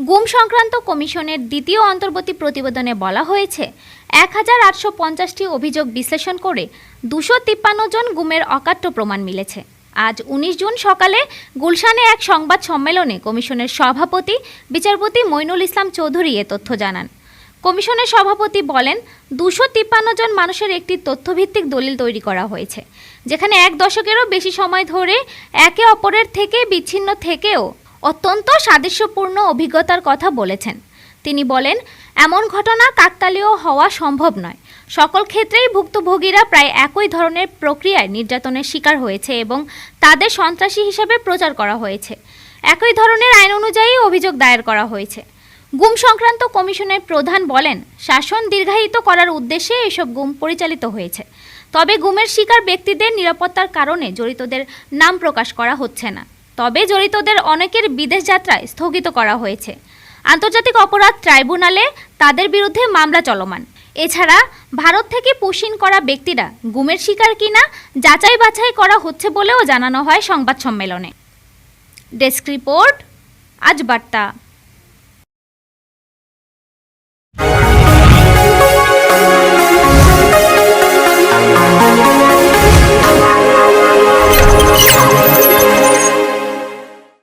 গুম সংক্রান্ত কমিশনের দ্বিতীয় অন্তর্বর্তী প্রতিবেদনে বলা হয়েছে ১,৮৫০টি অভিযোগ বিশ্লেষণ করে ২৫৩ জন গুমের অকাট্য প্রমাণ মিলেছে। আজ ১৯ জুন সকালে গুলশানে এক সংবাদ সম্মেলনে কমিশনের সভাপতি বিচারপতি মইনুল ইসলাম চৌধুরী এ তথ্য জানান। কমিশনের সভাপতি বলেন, ২৫৩ জন মানুষের একটি তথ্যভিত্তিক দলিল তৈরি করা হয়েছে, যেখানে এক দশকেরও বেশি সময় ধরে একে অপরের থেকে বিচ্ছিন্ন থেকেও অত্যন্ত সাদৃশ্যপূর্ণ অভিজ্ঞতার কথা বলেছেন। তিনি বলেন, এমন ঘটনা কাকতালীয় হওয়া সম্ভব নয়। সকল ক্ষেত্রেই ভুক্তভোগীরা প্রায় একই ধরনের প্রক্রিয়ায় নির্যাতনের শিকার হয়েছে এবং তাদের সন্ত্রাসী হিসেবে প্রচার করা হয়েছে। একই ধরনের আইন অনুযায়ী অভিযোগ দায়ের করা হয়েছে। গুম সংক্রান্ত কমিশনের প্রধান বলেন, শাসন দীর্ঘায়িত করার উদ্দেশ্যে এসব গুম পরিচালিত হয়েছে। তবে গুমের শিকার ব্যক্তিদের নিরাপত্তার কারণে জড়িতদের নাম প্রকাশ করা হচ্ছে না। তবে জড়িতদের অনেকের বিদেশ যাত্রায় স্থগিত করা হয়েছে। আন্তর্জাতিক অপরাধ ট্রাইব্যুনালে তাদের বিরুদ্ধে মামলা চলমান। এছাড়া ভারত থেকে পুশিন করা ব্যক্তিরা গুমের শিকার কিনা যাচাই বাছাই করা হচ্ছে বলেও জানানো হয় সংবাদ সম্মেলনে। ডেস্ক রিপোর্ট, আজ বার্তা।